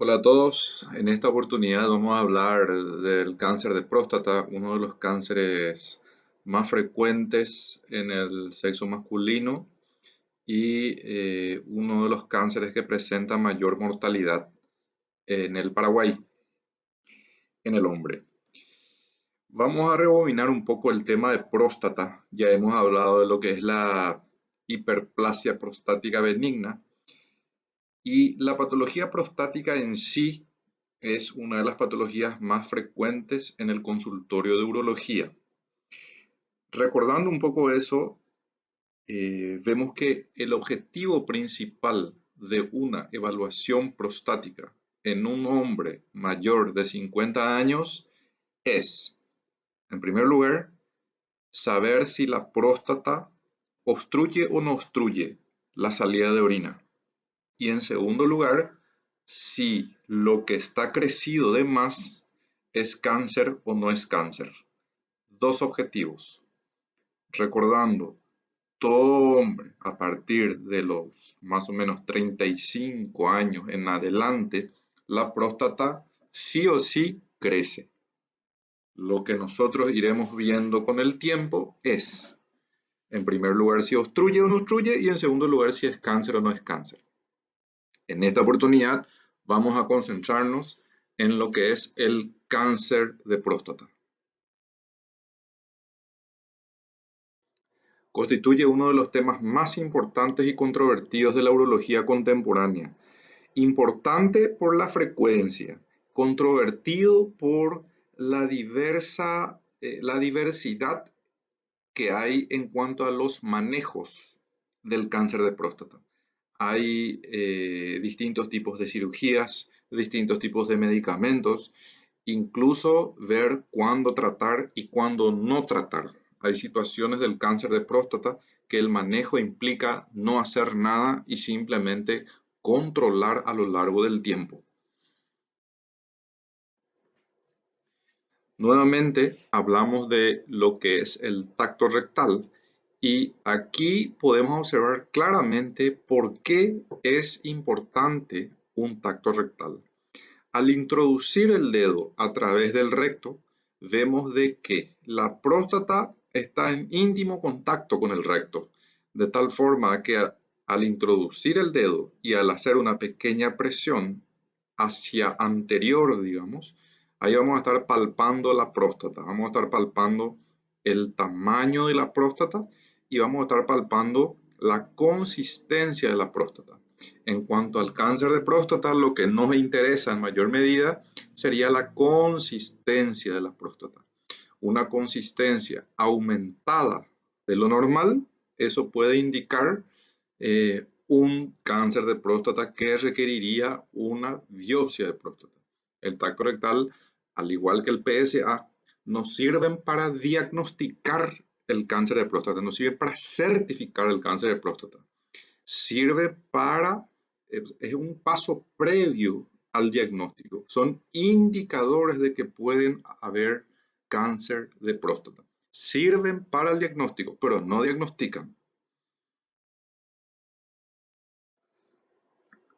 Hola a todos, en esta oportunidad vamos a hablar del cáncer de próstata, uno de los cánceres más frecuentes en el sexo masculino y uno de los cánceres que presenta mayor mortalidad en el Paraguay, en el hombre. Vamos a rebobinar un poco el tema de próstata. Ya hemos hablado de lo que es la hiperplasia prostática benigna. Y la patología prostática en sí es una de las patologías más frecuentes en el consultorio de urología. Recordando un poco eso, vemos que el objetivo principal de una evaluación prostática en un hombre mayor de 50 años es, en primer lugar, saber si la próstata obstruye o no obstruye la salida de orina. Y en segundo lugar, si lo que está crecido de más es cáncer o no es cáncer. Dos objetivos. Recordando, todo hombre a partir de los más o menos 35 años en adelante, la próstata sí o sí crece. Lo que nosotros iremos viendo con el tiempo es, en primer lugar, si obstruye o no obstruye y en segundo lugar, si es cáncer o no es cáncer. En esta oportunidad vamos a concentrarnos en lo que es el cáncer de próstata. Constituye uno de los temas más importantes y controvertidos de la urología contemporánea. Importante por la frecuencia, controvertido por la diversidad que hay en cuanto a los manejos del cáncer de próstata. Hay distintos tipos de cirugías, distintos tipos de medicamentos, incluso ver cuándo tratar y cuándo no tratar. Hay situaciones del cáncer de próstata que el manejo implica no hacer nada y simplemente controlar a lo largo del tiempo. Nuevamente hablamos de lo que es el tacto rectal y aquí podemos observar claramente por qué es importante un tacto rectal. Al introducir el dedo a través del recto, vemos de que la próstata está en íntimo contacto con el recto, de tal forma que al introducir el dedo y al hacer una pequeña presión hacia anterior, digamos, ahí vamos a estar palpando la próstata, vamos a estar palpando el tamaño de la próstata y vamos a estar palpando la consistencia de la próstata. En cuanto al cáncer de próstata, lo que nos interesa en mayor medida sería la consistencia de la próstata. Una consistencia aumentada de lo normal, eso puede indicar un cáncer de próstata que requeriría una biopsia de próstata. El tacto rectal, al igual que el PSA, nos sirven para diagnosticar el cáncer de próstata, nos sirve para certificar el cáncer de próstata. Sirve para, es un paso previo al diagnóstico. Son indicadores de que pueden haber cáncer de próstata. Sirven para el diagnóstico, pero no diagnostican.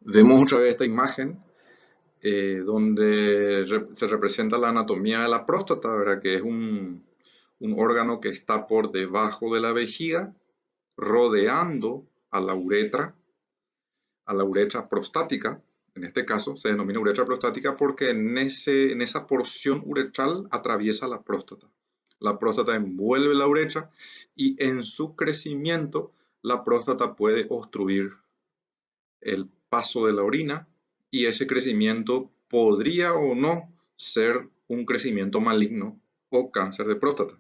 Vemos otra vez esta imagen donde se representa la anatomía de la próstata, ¿verdad? Que es un órgano que está por debajo de la vejiga, rodeando a la uretra prostática. En este caso se denomina uretra prostática porque en esa porción uretral atraviesa la próstata. La próstata envuelve la uretra y en su crecimiento la próstata puede obstruir el paso de la orina y ese crecimiento podría o no ser un crecimiento maligno o cáncer de próstata.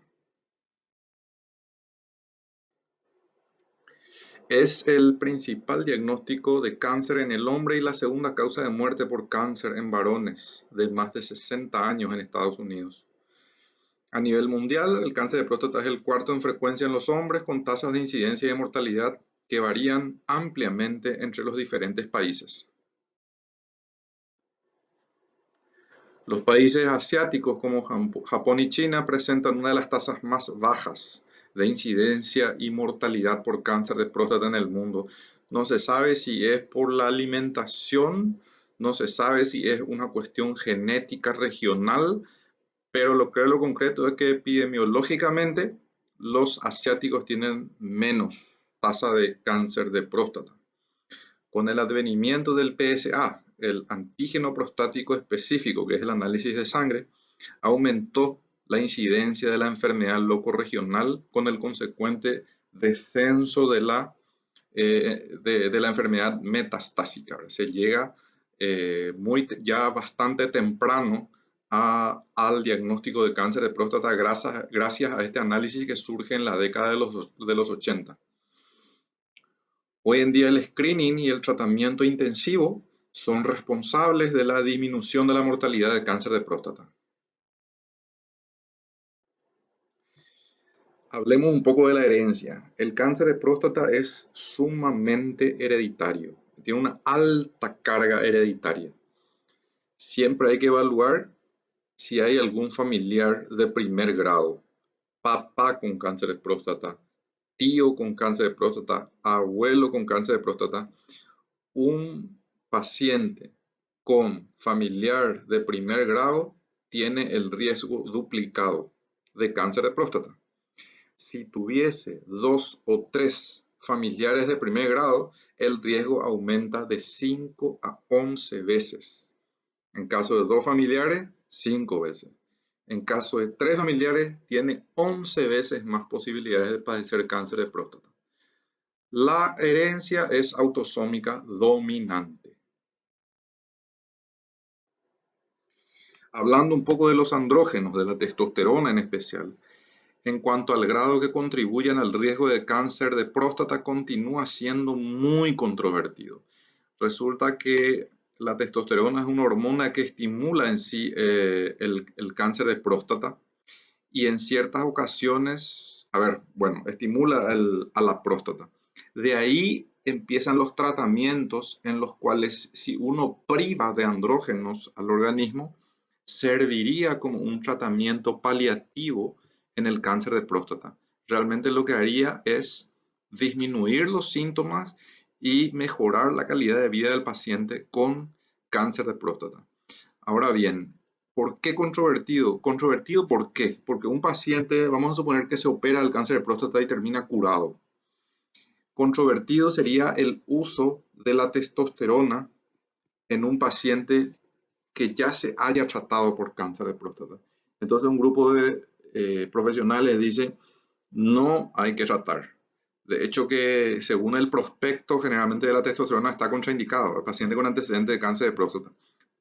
Es el principal diagnóstico de cáncer en el hombre y la segunda causa de muerte por cáncer en varones de más de 60 años en Estados Unidos. A nivel mundial, el cáncer de próstata es el cuarto en frecuencia en los hombres, con tasas de incidencia y de mortalidad que varían ampliamente entre los diferentes países. Los países asiáticos como Japón y China presentan una de las tasas más bajas de incidencia y mortalidad por cáncer de próstata en el mundo. No se sabe si es por la alimentación, No se sabe si es una cuestión genética regional, pero lo concreto es que epidemiológicamente los asiáticos tienen menos tasa de cáncer de próstata. Con el advenimiento del PSA, el antígeno prostático específico, que es el análisis de sangre, aumentó la incidencia de la enfermedad locorregional con el consecuente descenso de la enfermedad metastásica. Se llega ya bastante temprano al diagnóstico de cáncer de próstata gracias a este análisis que surge en la década de los 80. Hoy en día el screening y el tratamiento intensivo son responsables de la disminución de la mortalidad de cáncer de próstata. Hablemos un poco de la herencia. El cáncer de próstata es sumamente hereditario, tiene una alta carga hereditaria. Siempre hay que evaluar si hay algún familiar de primer grado, papá con cáncer de próstata, tío con cáncer de próstata, abuelo con cáncer de próstata. Un paciente con familiar de primer grado tiene el riesgo duplicado de cáncer de próstata. Si tuviese 2 o 3 familiares de primer grado, el riesgo aumenta de 5 a 11 veces. En caso de 2 familiares, 5 veces. En caso de 3 familiares, tiene 11 veces más posibilidades de padecer cáncer de próstata. La herencia es autosómica dominante. Hablando un poco de los andrógenos, de la testosterona en especial, en cuanto al grado que contribuyen al riesgo de cáncer de próstata, continúa siendo muy controvertido. Resulta que la testosterona es una hormona que estimula en sí el cáncer de próstata y en ciertas ocasiones, estimula a la próstata. De ahí empiezan los tratamientos en los cuales si uno priva de andrógenos al organismo, serviría como un tratamiento paliativo en el cáncer de próstata. Realmente lo que haría es disminuir los síntomas y mejorar la calidad de vida del paciente con cáncer de próstata. Ahora bien, ¿por qué controvertido? ¿Controvertido por qué? Porque un paciente, vamos a suponer que se opera el cáncer de próstata y termina curado. Controvertido sería el uso de la testosterona en un paciente que ya se haya tratado por cáncer de próstata. Entonces un grupo de profesionales dice, no hay que tratar. De hecho que según el prospecto generalmente de la testosterona está contraindicado al paciente con antecedentes de cáncer de próstata.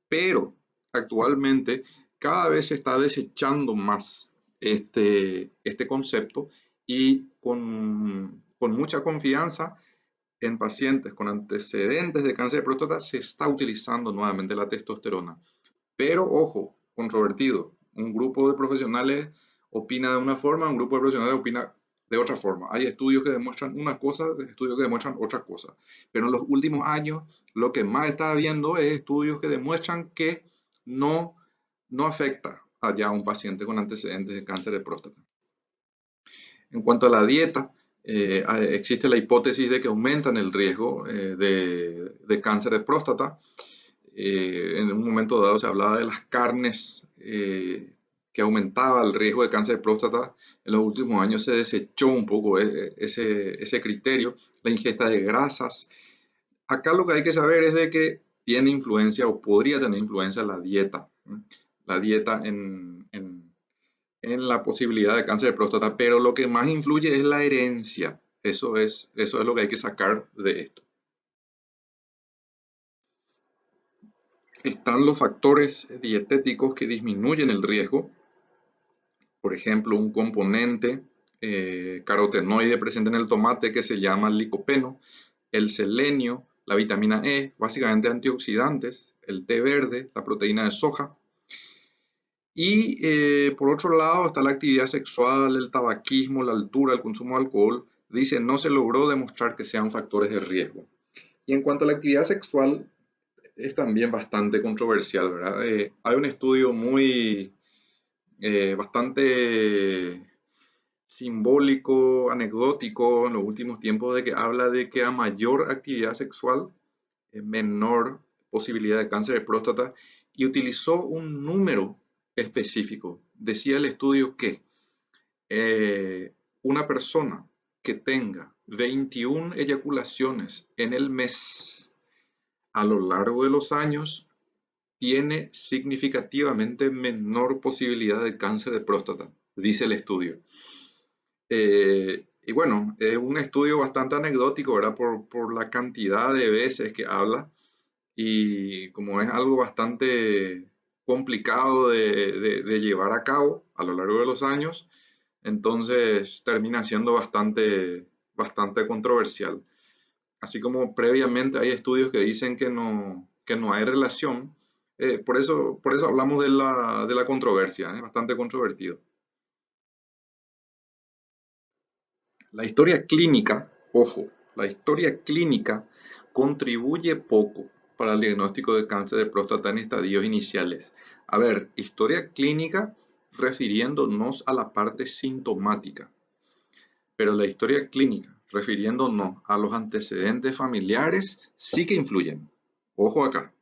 Pero actualmente cada vez se está desechando más este concepto y con mucha confianza en pacientes con antecedentes de cáncer de próstata se está utilizando nuevamente la testosterona. Pero ojo, controvertido. Un grupo de profesionales opina de una forma, un grupo de profesionales opina de otra forma. Hay estudios que demuestran una cosa, estudios que demuestran otra cosa. Pero en los últimos años lo que más está habiendo es estudios que demuestran que no, no afecta allá a un paciente con antecedentes de cáncer de próstata. En cuanto a la dieta, existe la hipótesis de que aumentan el riesgo de cáncer de próstata. En un momento dado se hablaba de las carnes que aumentaba el riesgo de cáncer de próstata. En los últimos años se desechó un poco ese criterio, la ingesta de grasas. Acá lo que hay que saber es de que tiene influencia o podría tener influencia la dieta. La dieta en la posibilidad de cáncer de próstata, pero lo que más influye es la herencia. Eso es lo que hay que sacar de esto. Están los factores dietéticos que disminuyen el riesgo. Por ejemplo, un componente carotenoide presente en el tomate que se llama licopeno, el selenio, la vitamina E, básicamente antioxidantes, el té verde, la proteína de soja. Y por otro lado está la actividad sexual, el tabaquismo, la altura, el consumo de alcohol. Dice, no se logró demostrar que sean factores de riesgo. Y en cuanto a la actividad sexual, es también bastante controversial, ¿verdad? Hay un estudio bastante simbólico, anecdótico en los últimos tiempos de que habla de que a mayor actividad sexual, menor posibilidad de cáncer de próstata y utilizó un número específico. Decía el estudio que una persona que tenga 21 eyaculaciones en el mes a lo largo de los años tiene significativamente menor posibilidad de cáncer de próstata, dice el estudio. Y bueno, es un estudio bastante anecdótico, ¿verdad? Por la cantidad de veces que habla y como es algo bastante complicado de llevar a cabo a lo largo de los años, entonces termina siendo bastante controversial. Así como previamente hay estudios que dicen que no hay relación, por eso hablamos de la controversia, es bastante controvertido. La historia clínica, ojo, la historia clínica contribuye poco para el diagnóstico de cáncer de próstata en estadios iniciales. A ver, historia clínica refiriéndonos a la parte sintomática, pero la historia clínica refiriéndonos a los antecedentes familiares sí que influyen. Ojo acá.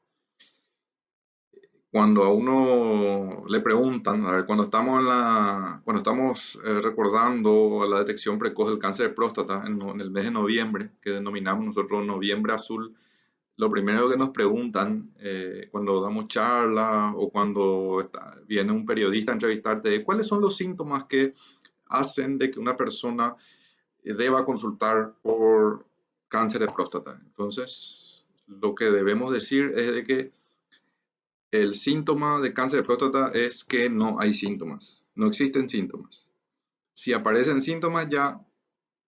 Cuando a uno le preguntan, a ver, cuando estamos recordando la detección precoz del cáncer de próstata en el mes de noviembre, que denominamos nosotros noviembre azul, lo primero que nos preguntan cuando damos charlas o cuando viene un periodista a entrevistarte es cuáles son los síntomas que hacen de que una persona deba consultar por cáncer de próstata. Entonces, lo que debemos decir es de que el síntoma de cáncer de próstata es que no hay síntomas, no existen síntomas. Si aparecen síntomas ya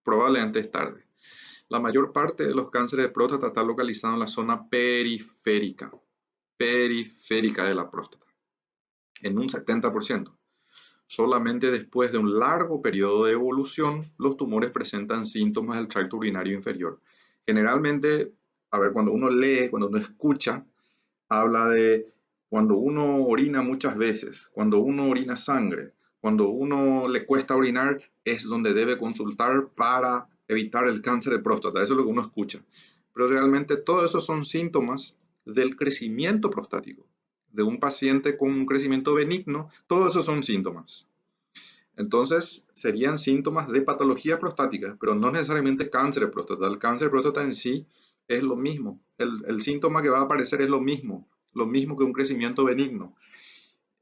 probablemente es tarde. La mayor parte de los cánceres de próstata está localizado en la zona periférica de la próstata, en un 70%. Solamente después de un largo periodo de evolución, los tumores presentan síntomas del tracto urinario inferior. Generalmente, a ver, cuando uno lee, cuando uno escucha, habla de cuando uno orina muchas veces, cuando uno orina sangre, cuando uno le cuesta orinar, es donde debe consultar para evitar el cáncer de próstata. Eso es lo que uno escucha. Pero realmente todos esos son síntomas del crecimiento prostático. De un paciente con un crecimiento benigno, todos esos son síntomas. Entonces, serían síntomas de patología prostática, pero no necesariamente cáncer de próstata. El cáncer de próstata en sí es lo mismo. El síntoma que va a aparecer es lo mismo que un crecimiento benigno.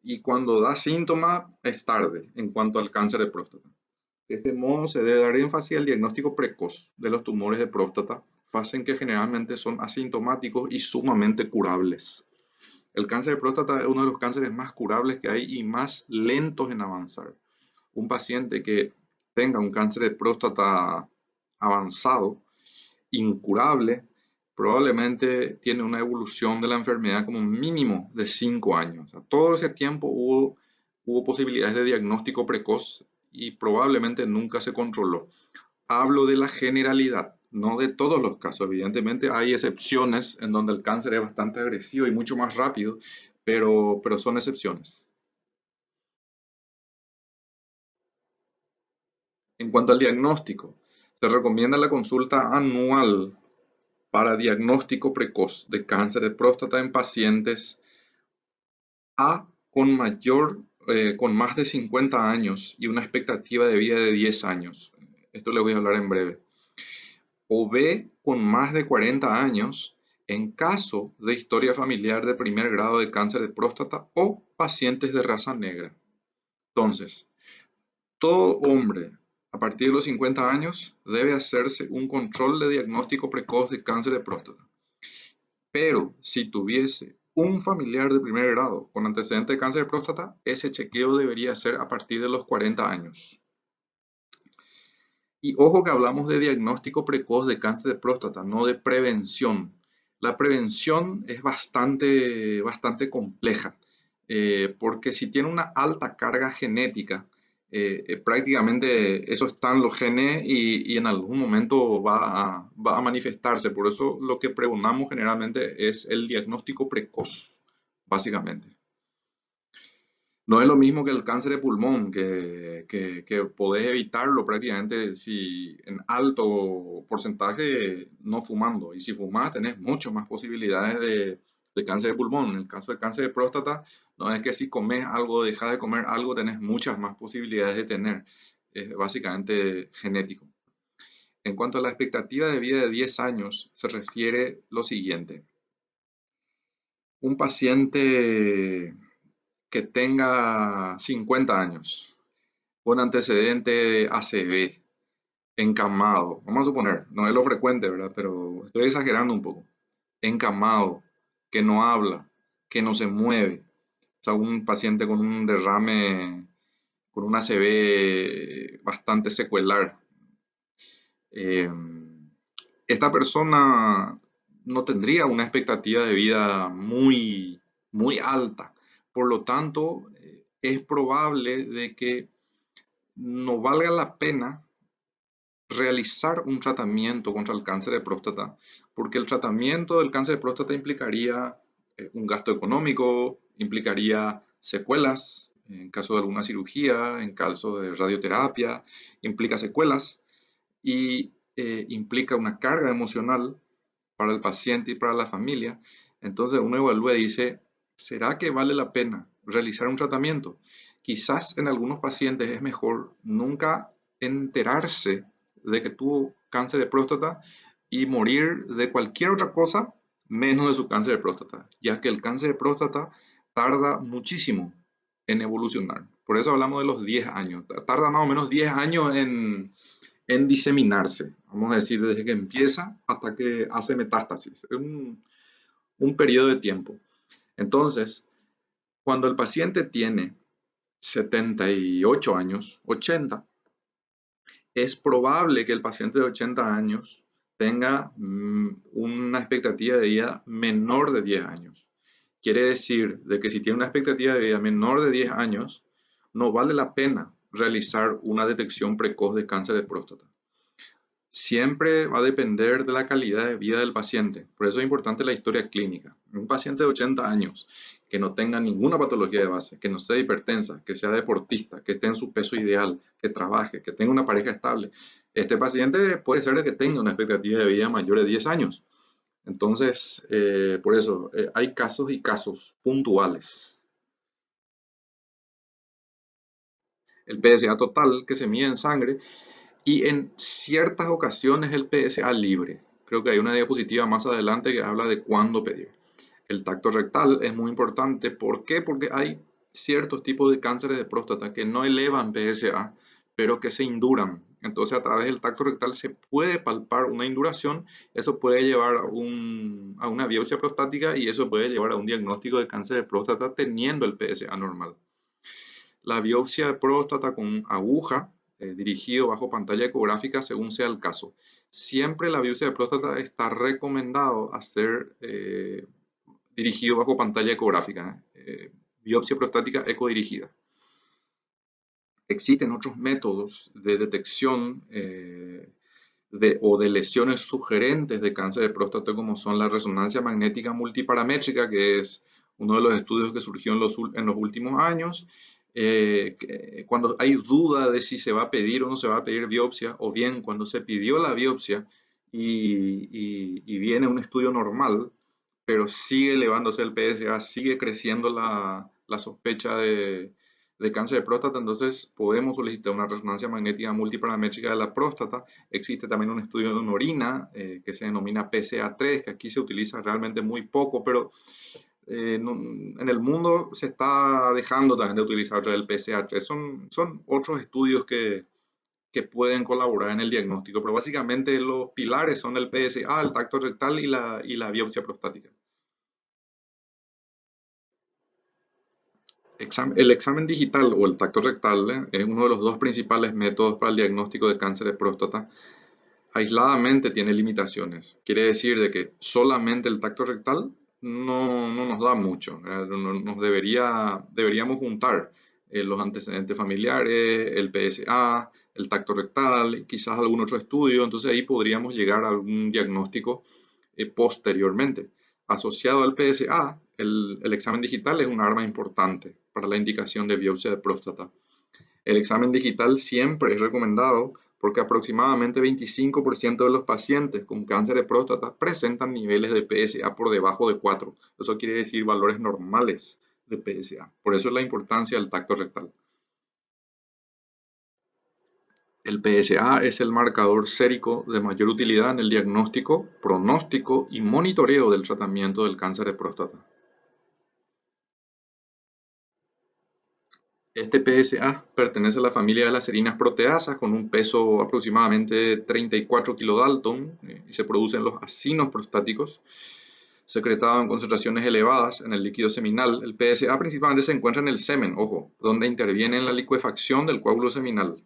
Y cuando da síntomas es tarde en cuanto al cáncer de próstata. De este modo, se debe dar énfasis al diagnóstico precoz de los tumores de próstata, fase en que generalmente son asintomáticos y sumamente curables. El cáncer de próstata es uno de los cánceres más curables que hay y más lentos en avanzar. Un paciente que tenga un cáncer de próstata avanzado, incurable, probablemente tiene una evolución de la enfermedad como un mínimo de 5 años. O sea, todo ese tiempo hubo posibilidades de diagnóstico precoz y probablemente nunca se controló. Hablo de la generalidad, no de todos los casos. Evidentemente hay excepciones en donde el cáncer es bastante agresivo y mucho más rápido, pero son excepciones. En cuanto al diagnóstico, se recomienda la consulta anual para diagnóstico precoz de cáncer de próstata en pacientes A con más de 50 años y una expectativa de vida de 10 años. Esto les voy a hablar en breve. O B con más de 40 años en caso de historia familiar de primer grado de cáncer de próstata o pacientes de raza negra. Entonces, todo hombre a partir de los 50 años debe hacerse un control de diagnóstico precoz de cáncer de próstata. Pero si tuviese un familiar de primer grado con antecedente de cáncer de próstata, ese chequeo debería ser a partir de los 40 años. Y ojo que hablamos de diagnóstico precoz de cáncer de próstata, no de prevención. La prevención es bastante compleja, porque si tiene una alta carga genética, prácticamente eso está en los genes y en algún momento va a manifestarse. Por eso lo que pregonamos generalmente es el diagnóstico precoz, básicamente. No es lo mismo que el cáncer de pulmón, que podés evitarlo prácticamente si en alto porcentaje no fumando. Y si fumás, tenés mucho más posibilidades de cáncer de pulmón. En el caso de cáncer de próstata, no es que si comes algo, dejas de comer algo, tenés muchas más posibilidades de tener. Es básicamente genético. En cuanto a la expectativa de vida de 10 años, se refiere lo siguiente. Un paciente que tenga 50 años, con antecedente de ACV, encamado, vamos a suponer, no es lo frecuente, ¿verdad? Pero estoy exagerando un poco. Encamado, que no habla, que no se mueve. O sea, un paciente con un derrame, con una ACV bastante secuelar. Eh, Esta persona no tendría una expectativa de vida muy alta. Por lo tanto, es probable de que no valga la pena realizar un tratamiento contra el cáncer de próstata, porque el tratamiento del cáncer de próstata implicaría un gasto económico, implicaría secuelas en caso de alguna cirugía, en caso de radioterapia, implica secuelas y implica una carga emocional para el paciente y para la familia. Entonces uno evalúa y dice, ¿será que vale la pena realizar un tratamiento? Quizás en algunos pacientes es mejor nunca enterarse de que tuvo cáncer de próstata y morir de cualquier otra cosa menos de su cáncer de próstata, ya que el cáncer de próstata tarda muchísimo en evolucionar. Por eso hablamos de los 10 años. Tarda más o menos 10 años en diseminarse, vamos a decir, desde que empieza hasta que hace metástasis. Es un periodo de tiempo. Entonces, cuando el paciente tiene 78 años, 80, es probable que el paciente de 80 años tenga una expectativa de vida menor de 10 años. Quiere decir de que si tiene una expectativa de vida menor de 10 años, no vale la pena realizar una detección precoz de cáncer de próstata. Siempre va a depender de la calidad de vida del paciente. Por eso es importante la historia clínica. Un paciente de 80 años que no tenga ninguna patología de base, que no sea hipertensa, que sea deportista, que esté en su peso ideal, que trabaje, que tenga una pareja estable, este paciente puede ser de que tenga una expectativa de vida mayor de 10 años. Entonces, por eso, hay casos y casos puntuales. El PSA total que se mide en sangre y en ciertas ocasiones el PSA libre. Creo que hay una diapositiva más adelante que habla de cuándo pedir. El tacto rectal es muy importante. ¿Por qué? Porque hay ciertos tipos de cánceres de próstata que no elevan PSA, pero que se induran. Entonces, a través del tacto rectal se puede palpar una induración. Eso puede llevar a una biopsia prostática y eso puede llevar a un diagnóstico de cáncer de próstata teniendo el PSA normal. La biopsia de próstata con aguja, dirigido bajo pantalla ecográfica según sea el caso. Siempre la biopsia de próstata está recomendado hacer dirigido bajo pantalla ecográfica, biopsia prostática ecodirigida. Existen otros métodos de detección o de lesiones sugerentes de cáncer de próstata como son la resonancia magnética multiparamétrica, que es uno de los estudios que surgió en los últimos años, cuando hay duda de si se va a pedir o no se va a pedir biopsia, o bien cuando se pidió la biopsia y viene un estudio normal, pero sigue elevándose el PSA, sigue creciendo la sospecha de cáncer de próstata, entonces podemos solicitar una resonancia magnética multiparamétrica de la próstata. Existe también un estudio de una orina que se denomina PSA3, que aquí se utiliza realmente muy poco, pero en el mundo se está dejando también de utilizar el PSA3. Son otros estudios que pueden colaborar en el diagnóstico, pero básicamente los pilares son el PSA, el tacto rectal y la biopsia prostática. El examen digital o el tacto rectal es uno de los dos principales métodos para el diagnóstico de cáncer de próstata. Aisladamente tiene limitaciones. Quiere decir de que solamente el tacto rectal no nos da mucho. Deberíamos juntar los antecedentes familiares, el PSA, el tacto rectal, quizás algún otro estudio. Entonces ahí podríamos llegar a algún diagnóstico posteriormente. Asociado al PSA, el examen digital es un arma importante para la indicación de biopsia de próstata. El examen digital siempre es recomendado porque aproximadamente 25% de los pacientes con cáncer de próstata presentan niveles de PSA por debajo de 4. Eso quiere decir valores normales de PSA. Por eso es la importancia del tacto rectal. El PSA es el marcador sérico de mayor utilidad en el diagnóstico, pronóstico y monitoreo del tratamiento del cáncer de próstata. Este PSA pertenece a la familia de las serinas proteasas con un peso aproximadamente de 34 kilodalton y se produce en los acinos prostáticos, secretado en concentraciones elevadas en el líquido seminal. El PSA principalmente se encuentra en el semen, ojo, donde interviene en la licuefacción del coágulo seminal.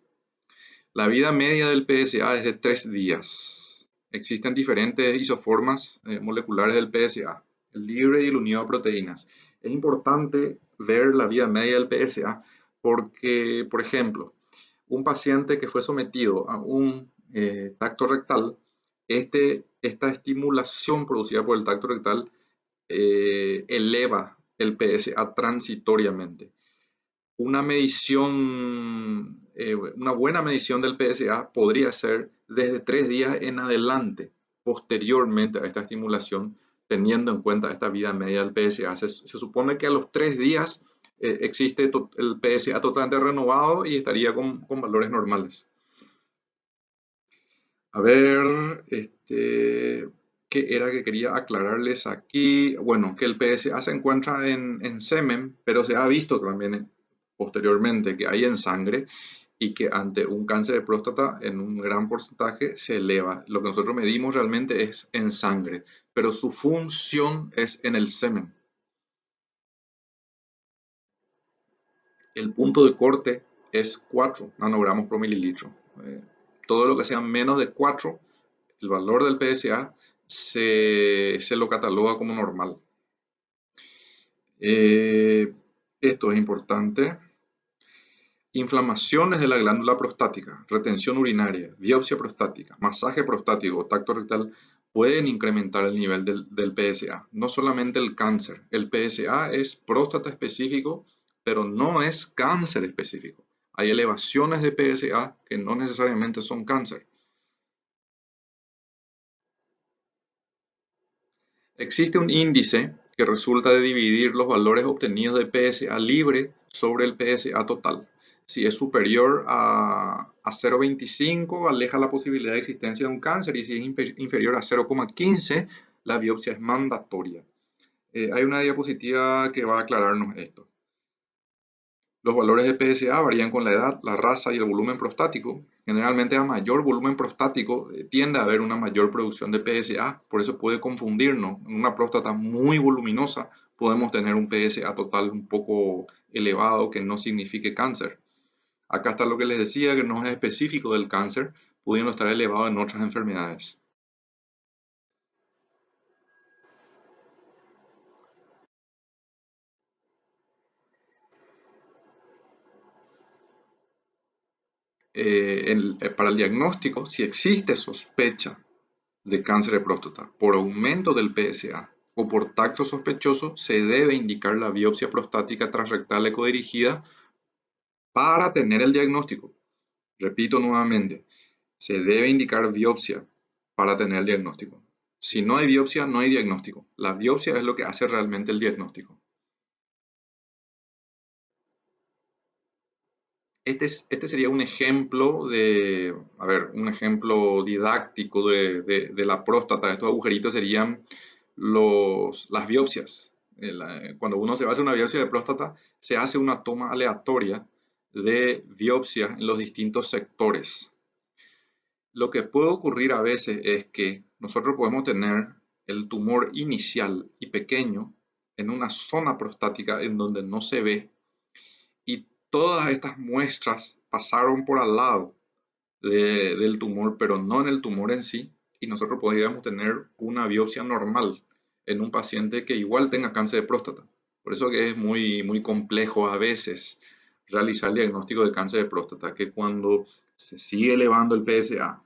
La vida media del PSA es de 3 días. Existen diferentes isoformas moleculares del PSA, el libre y el unido a proteínas. Es importante ver la vida media del PSA porque, por ejemplo, un paciente que fue sometido a un tacto rectal, esta estimulación producida por el tacto rectal eleva el PSA transitoriamente. Una buena medición del PSA podría ser desde 3 días en adelante, posteriormente a esta estimulación, teniendo en cuenta esta vida media del PSA. Se supone que a los 3 días existe el PSA totalmente renovado y estaría con valores normales. A ver, ¿qué era que quería aclararles aquí? Bueno, que el PSA se encuentra en semen, pero se ha visto también posteriormente que hay en sangre y que ante un cáncer de próstata en un gran porcentaje se eleva. Lo que nosotros medimos realmente es en sangre, pero su función es en el semen. El punto de corte es 4 nanogramos por mililitro. Todo lo que sea menos de 4, el valor del PSA se lo cataloga como normal. Esto es importante. Inflamaciones de la glándula prostática, retención urinaria, biopsia prostática, masaje prostático o tacto rectal pueden incrementar el nivel del PSA. No solamente el cáncer, el PSA es próstata específico, pero no es cáncer específico. Hay elevaciones de PSA que no necesariamente son cáncer. Existe un índice que resulta de dividir los valores obtenidos de PSA libre sobre el PSA total. Si es superior a 0,25, aleja la posibilidad de existencia de un cáncer, y si es inferior a 0,15, la biopsia es mandatoria. Hay una diapositiva que va a aclararnos esto. Los valores de PSA varían con la edad, la raza y el volumen prostático. Generalmente a mayor volumen prostático tiende a haber una mayor producción de PSA, por eso puede confundirnos. En una próstata muy voluminosa podemos tener un PSA total un poco elevado que no signifique cáncer. Acá está lo que les decía, que no es específico del cáncer, pudiendo estar elevado en otras enfermedades. Para el diagnóstico, si existe sospecha de cáncer de próstata por aumento del PSA o por tacto sospechoso, se debe indicar la biopsia prostática transrectal ecodirigida para tener el diagnóstico. Repito nuevamente, se debe indicar biopsia para tener el diagnóstico. Si no hay biopsia, no hay diagnóstico. La biopsia es lo que hace realmente el diagnóstico. Este sería un ejemplo un ejemplo didáctico de la próstata. Estos agujeritos serían las biopsias. Cuando uno se va a hacer una biopsia de próstata, se hace una toma aleatoria de biopsia en los distintos sectores. Lo que puede ocurrir a veces es que nosotros podemos tener el tumor inicial y pequeño en una zona prostática en donde no se ve, y todas estas muestras pasaron por al lado del tumor, pero no en el tumor en sí, y nosotros podríamos tener una biopsia normal en un paciente que igual tenga cáncer de próstata. Por eso que es muy complejo a veces realizar el diagnóstico de cáncer de próstata, que cuando se sigue elevando el PSA,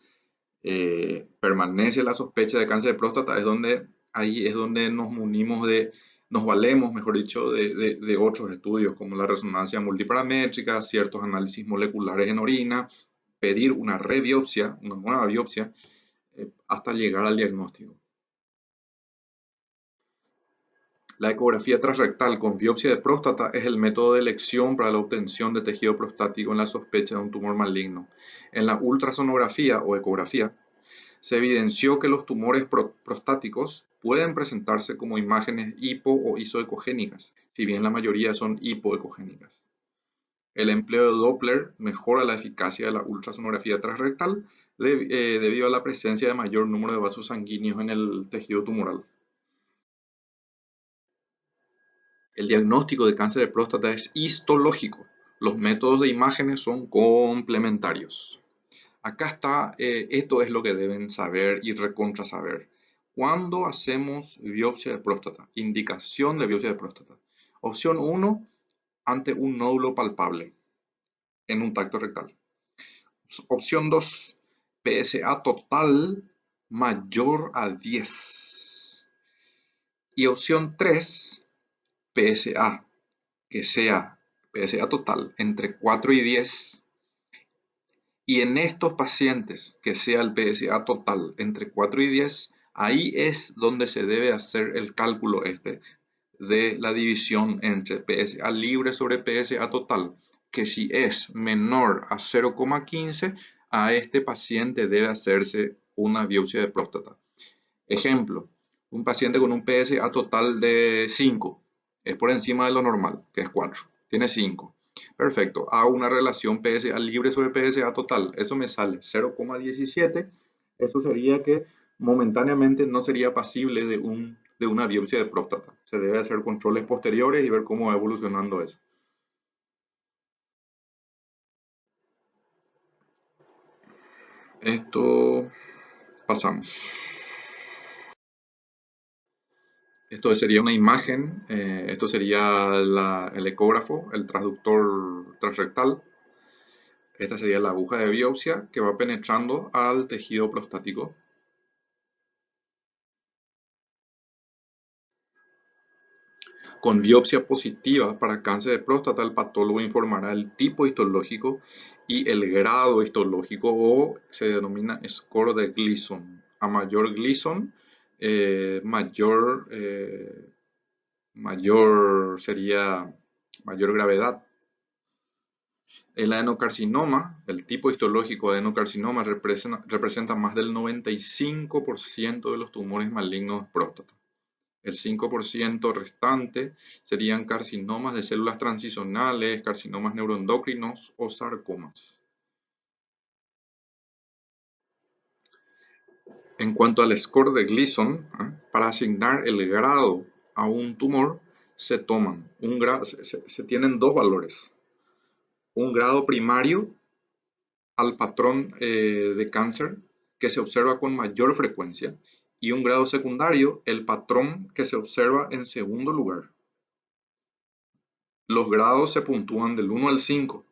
permanece la sospecha de cáncer de próstata, ahí es donde nos valemos, mejor dicho, de otros estudios como la resonancia multiparamétrica, ciertos análisis moleculares en orina, pedir una rebiopsia, una nueva biopsia, hasta llegar al diagnóstico. La ecografía transrectal con biopsia de próstata es el método de elección para la obtención de tejido prostático en la sospecha de un tumor maligno. En la ultrasonografía o ecografía, se evidenció que los tumores prostáticos pueden presentarse como imágenes hipo o isoecogénicas, si bien la mayoría son hipoecogénicas. El empleo de Doppler mejora la eficacia de la ultrasonografía transrectal debido a la presencia de mayor número de vasos sanguíneos en el tejido tumoral. El diagnóstico de cáncer de próstata es histológico. Los métodos de imágenes son complementarios. Acá está, esto es lo que deben saber y recontra saber. ¿Cuándo hacemos biopsia de próstata? Indicación de biopsia de próstata. Opción 1, ante un nódulo palpable en un tacto rectal. Opción 2, PSA total mayor a 10. Y opción 3, PSA, que sea PSA total entre 4 y 10. Y en estos pacientes que sea el PSA total entre 4 y 10, ahí es donde se debe hacer el cálculo de la división entre PSA libre sobre PSA total, que si es menor a 0,15, a este paciente debe hacerse una biopsia de próstata. Ejemplo, un paciente con un PSA total de 5, es por encima de lo normal, que es 4, tiene 5. Perfecto, hago una relación PSA libre sobre PSA total, eso me sale 0,17, eso sería que momentáneamente no sería pasible de una biopsia de próstata. Se debe hacer controles posteriores y ver cómo va evolucionando eso. Esto pasamos. Esto sería una imagen, esto sería el ecógrafo, el transductor transrectal. Esta sería la aguja de biopsia que va penetrando al tejido prostático. Con biopsia positiva para cáncer de próstata, el patólogo informará el tipo histológico y el grado histológico, o se denomina score de Gleason. A mayor Gleason, mayor sería mayor gravedad. El adenocarcinoma, el tipo histológico de adenocarcinoma representa más del 95% de los tumores malignos de próstata. El 5% restante serían carcinomas de células transicionales, carcinomas neuroendocrinos o sarcomas. En cuanto al score de Gleason, para asignar el grado a un tumor, se tienen dos valores. Un grado primario al patrón de cáncer que se observa con mayor frecuencia, y un grado secundario, el patrón que se observa en segundo lugar. Los grados se puntúan del 1 al 5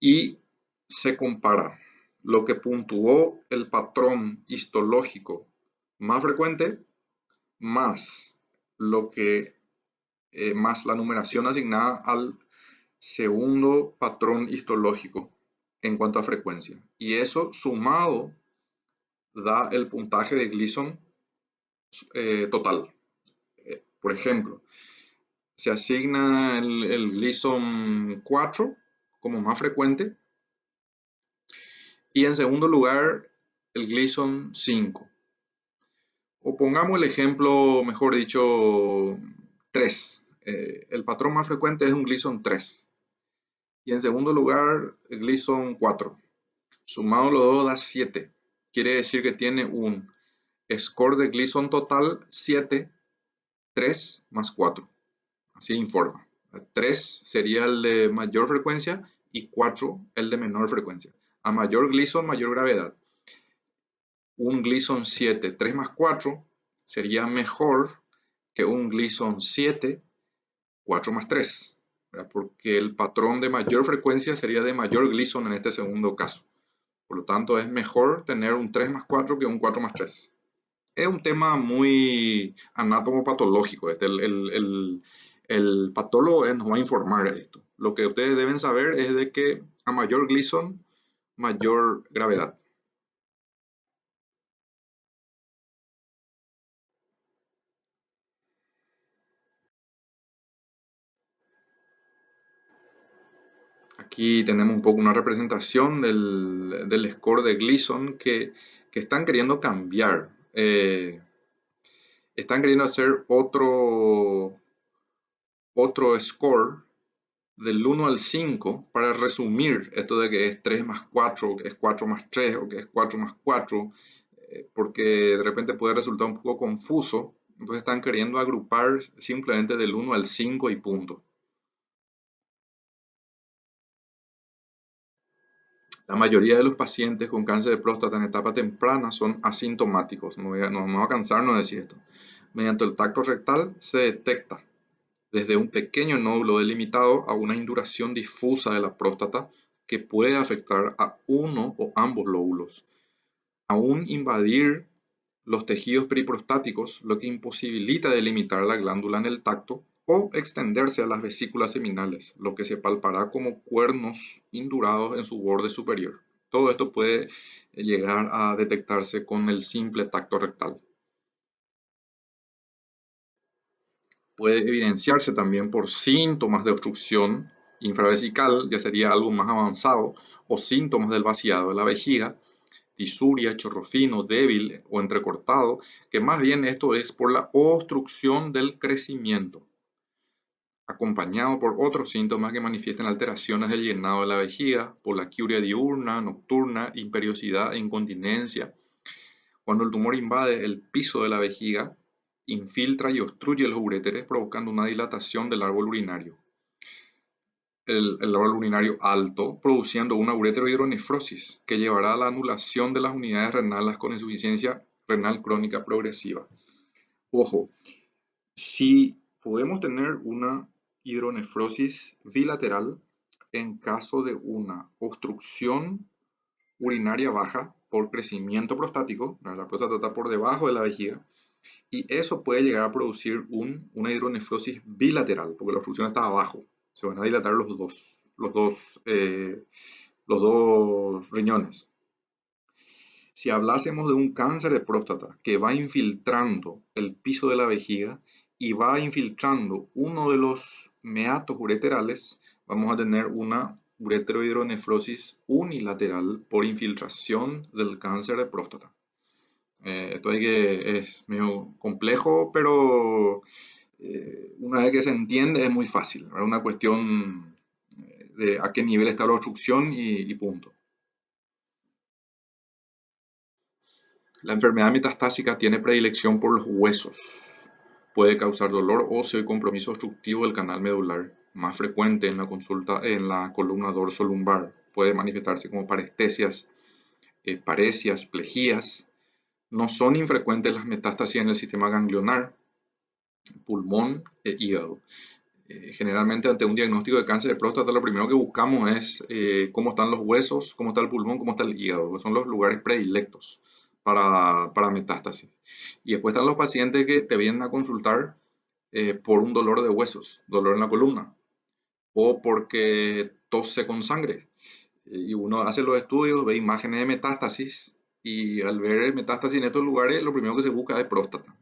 y se compara lo que puntuó el patrón histológico más frecuente más más la numeración asignada al segundo patrón histológico en cuanto a frecuencia. Y eso sumado da el puntaje de Gleason total. Por ejemplo, se asigna el Gleason 4 como más frecuente y en segundo lugar el Gleason 5. O pongamos el ejemplo, mejor dicho, 3. El patrón más frecuente es un Gleason 3. Y en segundo lugar, el Gleason 4. Sumado los dos da 7. Quiere decir que tiene un score de Gleason total 7, 3 más 4. Así informa. 3 sería el de mayor frecuencia y 4 el de menor frecuencia. A mayor Gleason, mayor gravedad. Un Gleason 7, 3 más 4 sería mejor que un Gleason 7, 4 más 3. ¿Verdad? Porque el patrón de mayor frecuencia sería de mayor Gleason en este segundo caso. Por lo tanto, es mejor tener un 3 más 4 que un 4 más 3. Es un tema muy anatomopatológico. El patólogo nos va a informar de esto. Lo que ustedes deben saber es de que A mayor Gleason, mayor gravedad. Aquí tenemos un poco una representación del score de Gleason que están queriendo cambiar. Están queriendo hacer otro score del 1 al 5 para resumir esto de que es 3 más 4, que es 4 más 3 o que es 4 más 4, porque de repente puede resultar un poco confuso. Entonces están queriendo agrupar simplemente del 1 al 5 y punto. La mayoría de los pacientes con cáncer de próstata en etapa temprana son asintomáticos. No me voy a cansarnos de decir esto. Mediante el tacto rectal se detecta desde un pequeño nódulo delimitado a una induración difusa de la próstata que puede afectar a uno o ambos lóbulos, aún invadir los tejidos periprostáticos, lo que imposibilita delimitar la glándula en el tacto, o extenderse a las vesículas seminales, lo que se palpará como cuernos indurados en su borde superior. Todo esto puede llegar a detectarse con el simple tacto rectal. Puede evidenciarse también por síntomas de obstrucción infravesical, ya sería algo más avanzado, o síntomas del vaciado de la vejiga, disuria, chorro fino, débil o entrecortado, que más bien esto es por la obstrucción del crecimiento, acompañado por otros síntomas que manifiestan alteraciones del llenado de la vejiga, poliaquiuria diurna, nocturna, imperiosidad e incontinencia. Cuando el tumor invade el piso de la vejiga, infiltra y obstruye los uréteres, provocando una dilatación del árbol urinario. El árbol urinario alto, produciendo una ureterohidronefrosis que llevará a la anulación de las unidades renales con insuficiencia renal crónica progresiva. Ojo, si podemos tener una hidronefrosis bilateral en caso de una obstrucción urinaria baja por crecimiento prostático, la próstata está por debajo de la vejiga, y eso puede llegar a producir una hidronefrosis bilateral, porque la obstrucción está abajo. Se van a dilatar los dos riñones. Si hablásemos de un cáncer de próstata que va infiltrando el piso de la vejiga y va infiltrando uno de los meatos ureterales, vamos a tener una ureterohidronefrosis unilateral por infiltración del cáncer de próstata. Esto es medio complejo, pero una vez que se entiende es muy fácil. Es una cuestión de a qué nivel está la obstrucción y punto. La enfermedad metastásica tiene predilección por los huesos. Puede causar dolor óseo y compromiso obstructivo del canal medular, más frecuente en la consulta en la columna dorso-lumbar. Puede manifestarse como parestesias, paresias, plejías. No son infrecuentes las metástasis en el sistema ganglionar, pulmón e hígado. Generalmente ante un diagnóstico de cáncer de próstata lo primero que buscamos es cómo están los huesos, cómo está el pulmón, cómo está el hígado, que son los lugares predilectos para metástasis. Y después están los pacientes que te vienen a consultar por un dolor de huesos, dolor en la columna, o porque tose con sangre. Y uno hace los estudios, ve imágenes de metástasis, y al ver metástasis en estos lugares, lo primero que se busca es próstata.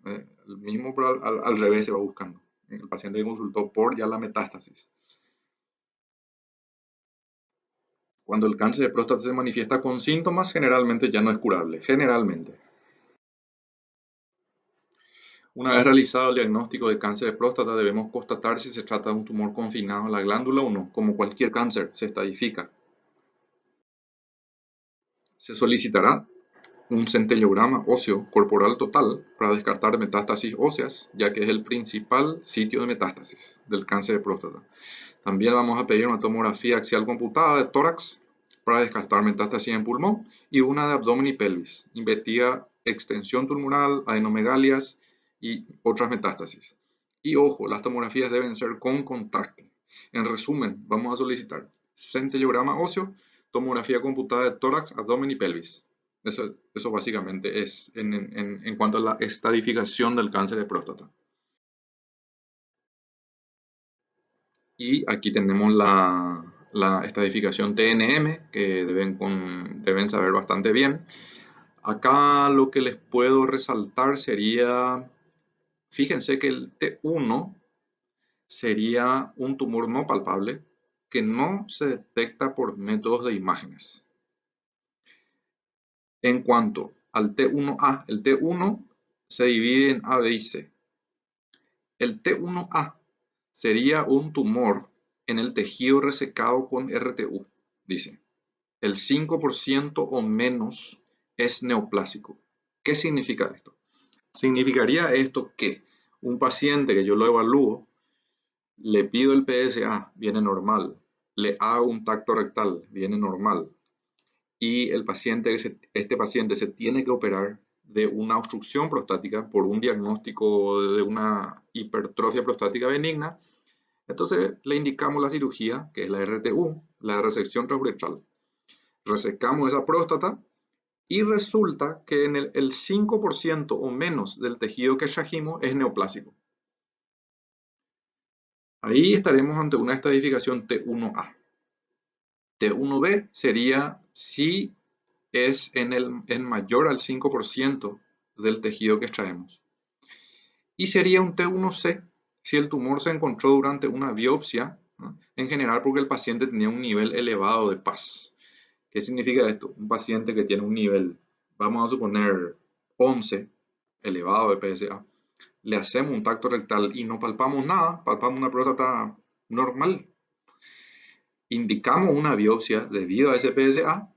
El mismo, pero al revés se va buscando. El paciente que consultó por ya la metástasis. Cuando el cáncer de próstata se manifiesta con síntomas, generalmente ya no es curable. Generalmente. Una vez realizado el diagnóstico de cáncer de próstata, debemos constatar si se trata de un tumor confinado a la glándula o no. Como cualquier cáncer, se estadifica. Se solicitará un centellograma óseo corporal total para descartar metástasis óseas, ya que es el principal sitio de metástasis del cáncer de próstata. También vamos a pedir una tomografía axial computada de tórax para descartar metástasis en pulmón y una de abdomen y pelvis. Investiga extensión tumoral, adenomegalias y otras metástasis. Y ojo, las tomografías deben ser con contraste. En resumen, vamos a solicitar centellograma óseo, tomografía computada de tórax, abdomen y pelvis. Eso básicamente es en cuanto a la estadificación del cáncer de próstata. Y aquí tenemos la estadificación TNM, que deben saber bastante bien. Acá lo que les puedo resaltar sería, fíjense que el T1 sería un tumor no palpable que no se detecta por métodos de imágenes. En cuanto al T1A, el T1 se divide en A, B y C. El T1A sería un tumor en el tejido resecado con RTU, dice. El 5% o menos es neoplásico. ¿Qué significa esto? Significaría esto que un paciente que yo lo evalúo, le pido el PSA, viene normal, le hago un tacto rectal, viene normal, y este paciente se tiene que operar de una obstrucción prostática por un diagnóstico de una hipertrofia prostática benigna, entonces le indicamos la cirugía, que es la RTU, la resección transuretral. Resecamos esa próstata y resulta que en el 5% o menos del tejido que extrajimos es neoplásico. Ahí estaremos ante una estadificación T1A. T1B sería si es en mayor al 5% del tejido que extraemos. Y sería un T1C si el tumor se encontró durante una biopsia, ¿no? En general porque el paciente tenía un nivel elevado de PAS. ¿Qué significa esto? Un paciente que tiene un nivel, vamos a suponer 11, elevado de PSA, le hacemos un tacto rectal y no palpamos nada, palpamos una próstata normal. Indicamos una biopsia debido a ese PSA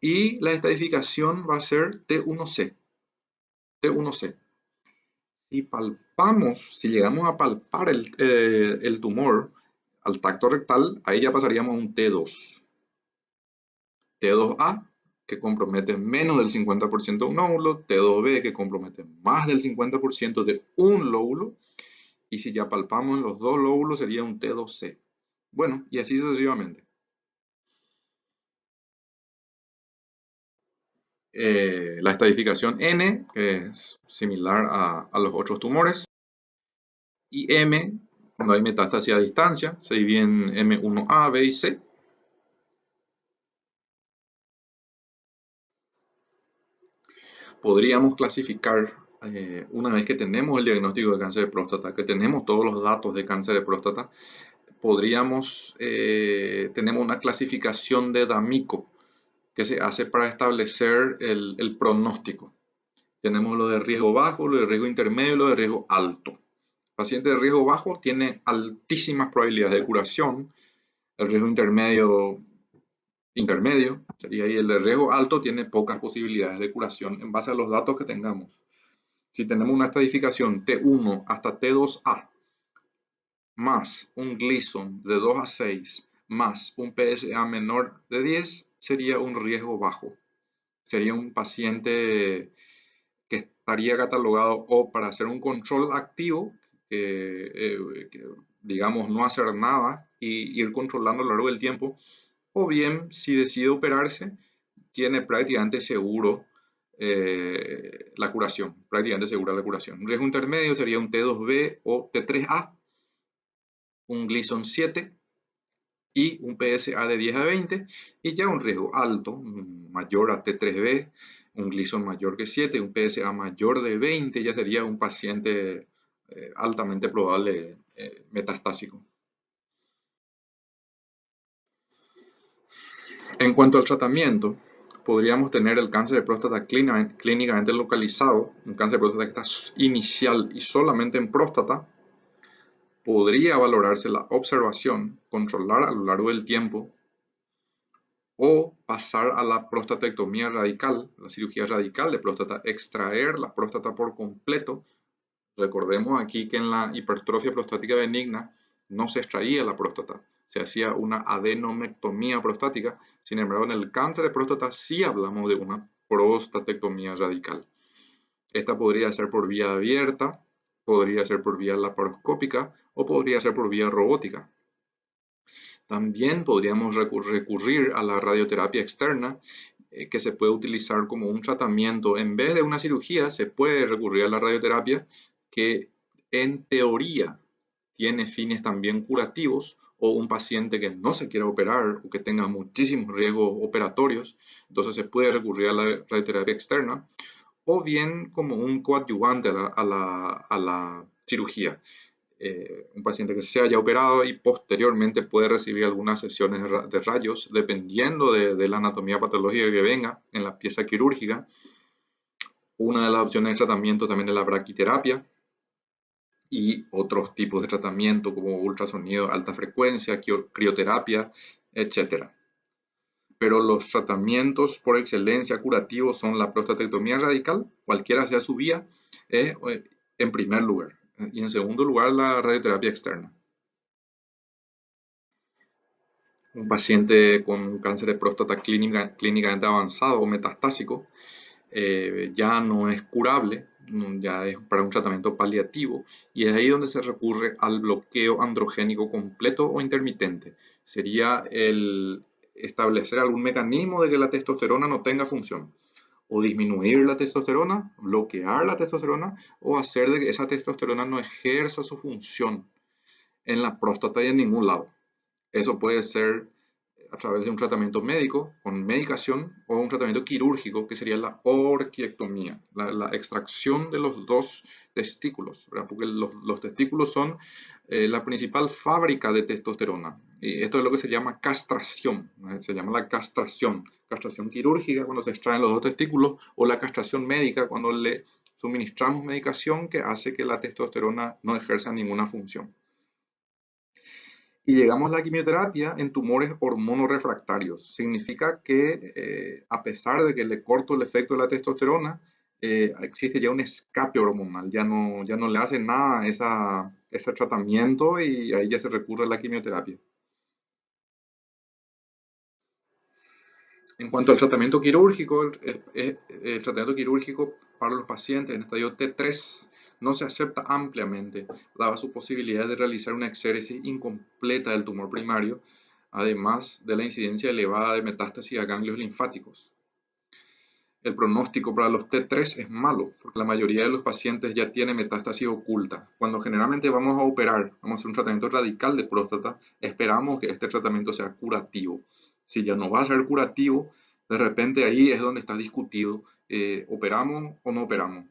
y la estadificación va a ser T1C. T1C. Si palpamos, si llegamos a palpar el tumor al tacto rectal, ahí ya pasaríamos a un T2. T2A, que compromete menos del 50% de un lóbulo, T2B, que compromete más del 50% de un lóbulo, y si ya palpamos los dos lóbulos sería un T2C. Bueno, y así sucesivamente. La estadificación N, que es similar a los otros tumores, y M, cuando hay metástasis a distancia, se divide en M1A, B y C. Podríamos clasificar, una vez que tenemos el diagnóstico de cáncer de próstata, que tenemos todos los datos de cáncer de próstata, tenemos una clasificación de D'Amico que se hace para establecer el pronóstico. Tenemos lo de riesgo bajo, lo de riesgo intermedio y lo de riesgo alto. El paciente de riesgo bajo tiene altísimas probabilidades de curación. El riesgo intermedio, sería ahí el de riesgo alto, tiene pocas posibilidades de curación en base a los datos que tengamos. Si tenemos una estadificación T1 hasta T2A, más un Gleason de 2 a 6, más un PSA menor de 10, sería un riesgo bajo. Sería un paciente que estaría catalogado o para hacer un control activo, digamos no hacer nada y ir controlando a lo largo del tiempo, o bien si decide operarse, tiene prácticamente seguro la curación, prácticamente segura la curación. Un riesgo intermedio sería un T2B o T3A, un Gleason 7 y un PSA de 10 a 20, y ya un riesgo alto, mayor a T3B, un Gleason mayor que 7, un PSA mayor de 20, ya sería un paciente altamente probable metastásico. En cuanto al tratamiento, podríamos tener el cáncer de próstata clínicamente localizado, un cáncer de próstata que está inicial y solamente en próstata. Podría valorarse la observación, controlar a lo largo del tiempo, o pasar a la prostatectomía radical, la cirugía radical de próstata, extraer la próstata por completo. Recordemos aquí que en la hipertrofia prostática benigna no se extraía la próstata, se hacía una adenomectomía prostática. Sin embargo, en el cáncer de próstata sí hablamos de una prostatectomía radical. Esta podría ser por vía abierta, podría ser por vía laparoscópica o podría ser por vía robótica. También podríamos recurrir a la radioterapia externa, que se puede utilizar como un tratamiento. En vez de una cirugía, se puede recurrir a la radioterapia, que en teoría tiene fines también curativos, o un paciente que no se quiera operar o que tenga muchísimos riesgos operatorios, entonces se puede recurrir a la radioterapia externa, o bien como un coadyuvante a la cirugía. Un paciente que se haya operado y posteriormente puede recibir algunas sesiones de rayos, dependiendo de la anatomía patológica que venga en la pieza quirúrgica. Una de las opciones de tratamiento también es la braquiterapia y otros tipos de tratamiento como ultrasonido de alta frecuencia, crioterapia, etcétera. Pero los tratamientos por excelencia curativos son la prostatectomía radical, cualquiera sea su vía, en primer lugar. Y en segundo lugar, la radioterapia externa. Un paciente con cáncer de próstata clínicamente avanzado o metastásico ya no es curable, ya es para un tratamiento paliativo, y es ahí donde se recurre al bloqueo androgénico completo o intermitente. Sería el establecer algún mecanismo de que la testosterona no tenga función, o disminuir la testosterona, bloquear la testosterona, o hacer de que esa testosterona no ejerza su función en la próstata y en ningún lado. Eso puede ser a través de un tratamiento médico con medicación o un tratamiento quirúrgico que sería la orquiectomía, la extracción de los dos testículos, ¿verdad? Porque los testículos son la principal fábrica de testosterona. Y esto es lo que se llama castración, ¿no? Se llama la castración quirúrgica cuando se extraen los dos testículos, o la castración médica cuando le suministramos medicación que hace que la testosterona no ejerza ninguna función. Y llegamos a la quimioterapia en tumores hormonorefractarios. Significa que a pesar de que le corto el efecto de la testosterona, existe ya un escape hormonal, ya no le hace nada a ese tratamiento, y ahí ya se recurre a la quimioterapia. En cuanto al tratamiento quirúrgico, el tratamiento quirúrgico para los pacientes en estadio T3 no se acepta ampliamente, dada su posibilidad de realizar una exéresis incompleta del tumor primario, además de la incidencia elevada de metástasis a ganglios linfáticos. El pronóstico para los T3 es malo, porque la mayoría de los pacientes ya tiene metástasis oculta. Cuando generalmente vamos a operar, vamos a hacer un tratamiento radical de próstata, esperamos que este tratamiento sea curativo. Si ya no va a ser curativo, de repente ahí es donde está discutido, ¿operamos o no operamos?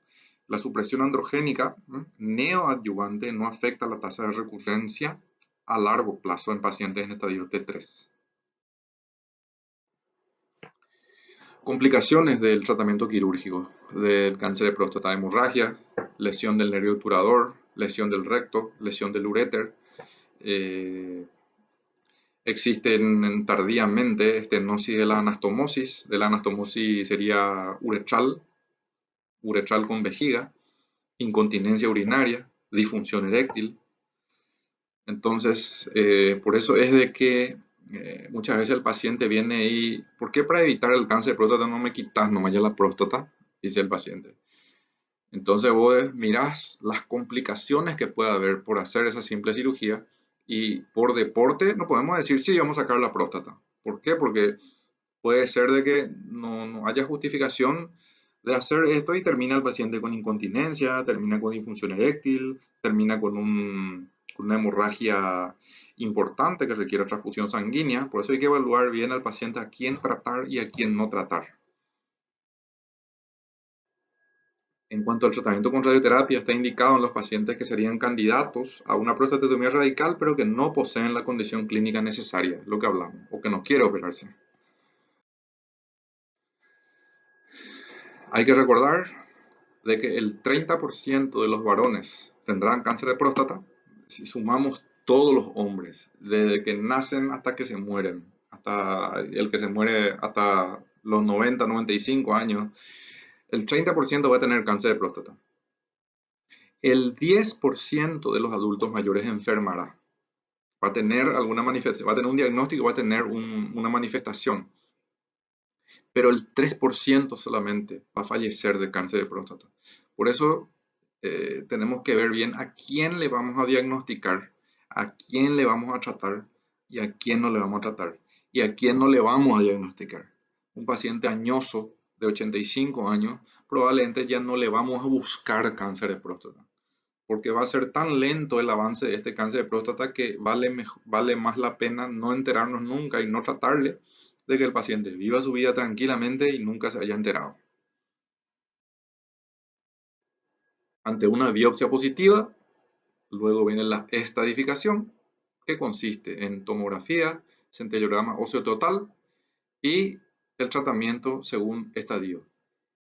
La supresión androgénica neoadyuvante no afecta la tasa de recurrencia a largo plazo en pacientes en estadio T3. Complicaciones del tratamiento quirúrgico del cáncer de próstata: hemorragia, lesión del nervio obturador, lesión del recto, lesión del uréter. Existen tardíamente estenosis de la anastomosis sería uretral con vejiga, incontinencia urinaria, disfunción eréctil. Entonces, por eso es de que muchas veces el paciente viene y, ¿por qué para evitar el cáncer de próstata no me quitas nomás ya la próstata? Dice el paciente. Entonces vos mirás las complicaciones que puede haber por hacer esa simple cirugía, y por deporte no podemos decir sí, vamos a sacar la próstata. ¿Por qué? Porque puede ser de que no haya justificación de hacer esto y termina el paciente con incontinencia, termina con disfunción eréctil, termina con una hemorragia importante que requiere transfusión sanguínea. Por eso hay que evaluar bien al paciente a quién tratar y a quién no tratar. En cuanto al tratamiento con radioterapia, está indicado en los pacientes que serían candidatos a una prostatectomía radical, pero que no poseen la condición clínica necesaria, lo que hablamos, o que no quiere operarse. Hay que recordar de que el 30% de los varones tendrán cáncer de próstata si sumamos todos los hombres, desde que nacen hasta que se mueren, hasta el que se muere hasta los 90, 95 años, el 30% va a tener cáncer de próstata. El 10% de los adultos mayores enfermará, va a tener alguna manifestación, va a tener un diagnóstico, va a tener una manifestación, pero el 3% solamente va a fallecer de cáncer de próstata. Por eso tenemos que ver bien a quién le vamos a diagnosticar, a quién le vamos a tratar y a quién no le vamos a tratar, y a quién no le vamos a diagnosticar. Un paciente añoso de 85 años, probablemente ya no le vamos a buscar cáncer de próstata. porque va a ser tan lento el avance de este cáncer de próstata que vale más la pena no enterarnos nunca y no tratarle de que el paciente viva su vida tranquilamente y nunca se haya enterado. Ante una biopsia positiva, luego viene la estadificación, que consiste en tomografía, centellograma óseo total y el tratamiento según estadio.